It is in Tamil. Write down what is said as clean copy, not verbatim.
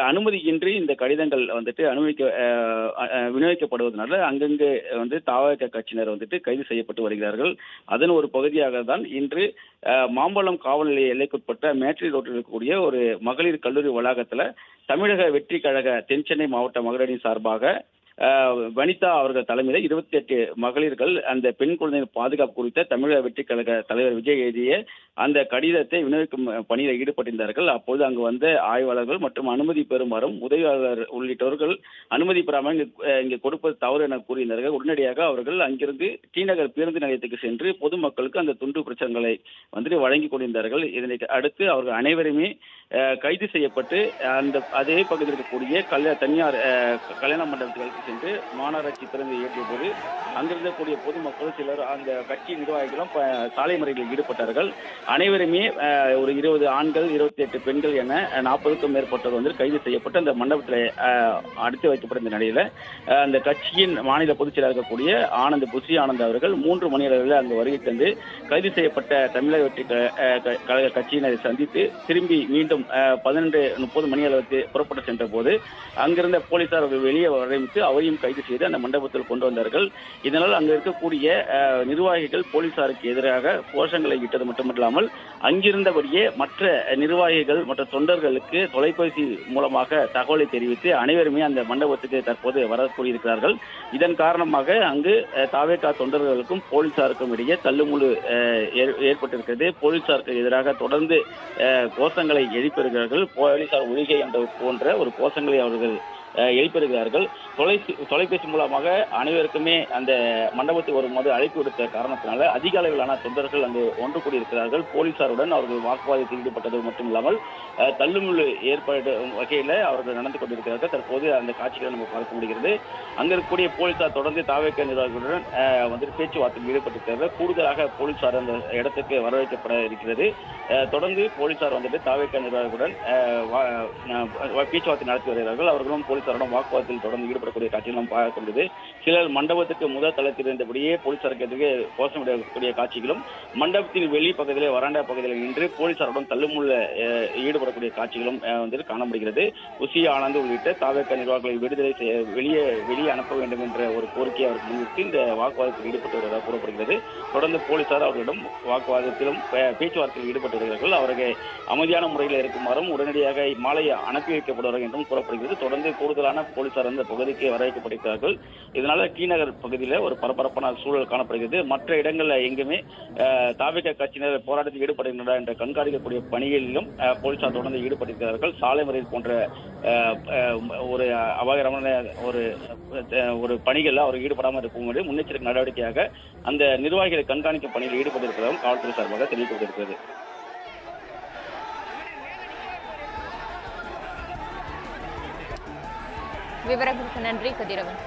அனுமதியின்றி இந்த கடிதங்கள் வந்துட்டு விநியோகிக்கப்படுவதனால அங்கங்கே தாவக கட்சியினர் கைது செய்யப்பட்டு வருகிறார்கள். அதன் ஒரு பகுதியாக தான் இன்று மாம்பழம் காவல் நிலைய எல்லைக்குட்பட்ட மேட்ரி ரோட்டில் இருக்கக்கூடிய ஒரு மகளிர் கல்லூரி வளாகத்தில் தமிழக வெற்றி கழக தென்சென்னை மாவட்ட மகளிரின் சார்பாக வனிதா அவர்கள் தலைமையில் 28 மகளிர்கள் அந்த பெண் குழந்தைகள் பாதுகாப்பு குறித்த தமிழக வெற்றி கழக தலைவர் விஜய் எழுதிய அந்த கடிதத்தை விநியோகிக்கும் பணியில் ஈடுபட்டிருந்தார்கள். அப்போது அங்கு வந்த ஆய்வாளர்கள் மற்றும் அனுமதி பெறுமாறும் உதவியாளர் உள்ளிட்டவர்கள் அனுமதி பெறாமல் இங்கு கொடுப்பது தவறு என கூறியிருந்தார்கள். உடனடியாக அவர்கள் அங்கிருந்து டி நகர் பேருந்து நிலையத்துக்கு சென்று பொதுமக்களுக்கு அந்த துண்டு பிரச்சனைகளை வழங்கி கொண்டிருந்தார்கள். இதனை அடுத்து அவர்கள் அனைவருமே கைது செய்யப்பட்டு அதே பகுதியில் இருக்கக்கூடிய தனியார் கல்யாண மண்டபத்துக்கு சென்று மாநகராட்சி பேருந்து ஏற்றிய போது அங்கிருந்தக்கூடிய பொதுமக்கள் சிலர் அந்த கட்சி நிர்வாகிகளும் சாலை மறியலில் ஈடுபட்டார்கள். அனைவருமே ஒரு 20 ஆண்கள் 28 பெண்கள் என 40க்கும் மேற்பட்டோர் கைது செய்யப்பட்டு அந்த மண்டபத்தில் அடைத்து வைக்கப்பட்ட நிலையில அந்த கட்சியின் மாநில பொதுச் செயலாளர் இருக்கக்கூடிய புசி ஆனந்த் அவர்கள் 3 மணி அளவில் அங்கு வருகை தந்து கைது செய்யப்பட்ட தமிழக வெற்றி கழக கட்சியினரை சந்தித்து திரும்பி மீண்டும் 12:30 மணி அளவுக்கு புறப்பட்டு சென்ற போது அங்கிருந்த போலீசார் வெளியே வரமிட்டு அவரையும் கைது செய்து அந்த மண்டபத்தில் கொண்டு வந்தார்கள். இதனால் அங்கு இருக்கக்கூடிய நிர்வாகிகள் போலீசாருக்கு எதிராக கோஷங்களை இட்டது மட்டுமில்லாமல் அங்கிருந்தபடியே மற்ற நிர்வாகிகள் மற்ற தொண்டர்களுக்கு தொலைபேசி மூலமாக தகவலை தெரிவித்து அனைவருமே அந்த மண்டபத்துக்கு தற்போது வரக்கூடியிருக்கிறார்கள். இதன் காரணமாக அங்கு தாவேகா தொண்டர்களுக்கும் போலீசாருக்கும் இடையே தள்ளுமுள்ளு ஏற்பட்டிருக்கிறது. போலீசாருக்கு எதிராக தொடர்ந்து கோஷங்களை எழுப்பியிருக்கிறார்கள். போலீசார் ஒழிகை என்ற போன்ற ஒரு கோஷங்களை அவர்கள் எழுப்பியிருக்கிறார்கள். தொலைபேசி மூலமாக அனைவருக்குமே அந்த மண்டபத்துக்கு வரும்போது அழைப்பு விடுத்த காரணத்தினால அதிக அளவிலான தொண்டர்கள் அங்கு ஒன்று கூடியிருக்கிறார்கள். போலீசாருடன் அவர்கள் வாக்குவாதத்தில் ஈடுபட்டது மட்டும் இல்லாமல் தள்ளுமுள்ளு ஏற்பட வகையில் அவர்கள் நடந்து கொண்டிருக்கிறார்கள். தற்போது அந்த காட்சிகளை நம்ம பார்க்க முடிகிறது. அங்க இருக்கக்கூடிய போலீசார் தொடர்ந்து தாவேக நிர்வாகிகளுடன் பேச்சுவார்த்தையில் ஈடுபட்டிருக்கிறார்கள். கூடுதலாக போலீசார் அந்த இடத்துக்கு வரவேற்கப்பட இருக்கிறது. தொடர்ந்து போலீசார் தாவேக நிர்வாகிகளுடன் பேச்சுவார்த்தை நடத்தி வருகிறார்கள். அவர்களும் போலீசாரிடம் வாக்குவாதத்தில் தொடர்ந்து ஈடுபடக்கூடிய காட்சிகள் நாம் பார்க்க முடியுது. சிலர் மண்டபத்துக்கு முதல் தளத்தில் இருந்தபடியே போலீசாருக்கு எதிர்க்கு கோஷமிடக்கூடிய காட்சிகளும் மண்டபத்தின் வெளி பகுதியிலே வராண்டா பகுதியில் நின்று போலீசாருடன் தள்ளுமுள்ள ஈடுபடக்கூடிய காட்சிகளும் காணப்படுகிறது. உசி ஆனந்த் உள்ளிட்ட தாவேக நிர்வாகிகளை விடுதலை வெளியே அனுப்ப வேண்டும் என்ற ஒரு கோரிக்கையை அவருக்கு முன்னிட்டு இந்த வாக்குவாதத்தில் ஈடுபட்டு வருவதாக கூறப்படுகிறது. தொடர்ந்து போலீசார் அவர்களிடம் வாக்குவாதத்திலும் பேச்சுவார்த்தையில் ஈடுபட்டு வருகிறார்கள். அவர்கள் அமைதியான முறையில் இருக்குமாறும் உடனடியாக மாலை அனுப்பி வைக்கப்படுவார்கள் என்றும் கூறப்படுகிறது. தொடர்ந்து கூடுதலான போலீசார் அந்த பகுதிக்கு வரவேற்கப்படுகிறார்கள். இதனால டி நகர் பகுதியில் ஒரு பரபரப்பான சூழல் காணப்படுகிறது. மற்ற இடங்களில் எங்குமே தாவேகா கட்சியினர் போராட்டத்தில் ஈடுபடுகின்றனர் என்ற கண்காணிக்கக்கூடிய பணிகளிலும் போலீசார் தொடர்ந்து ஈடுபட்டிருக்கிறார்கள். சாலை மறியல் போன்ற ஒரு அபாயகரமான ஒரு பணிகளில் அவர் ஈடுபடாமல் இருக்கும் முன்னெச்சரிக்கை நடவடிக்கையாக அந்த நிர்வாகிகளை கண்காணிக்கும் பணியில் ஈடுபட்டிருக்கிறதும் காவல்துறை சார்பாக தெரிவிக்கப்பட்டிருக்கிறது. விவரங்களுக்கு நன்றி கதிரவன்.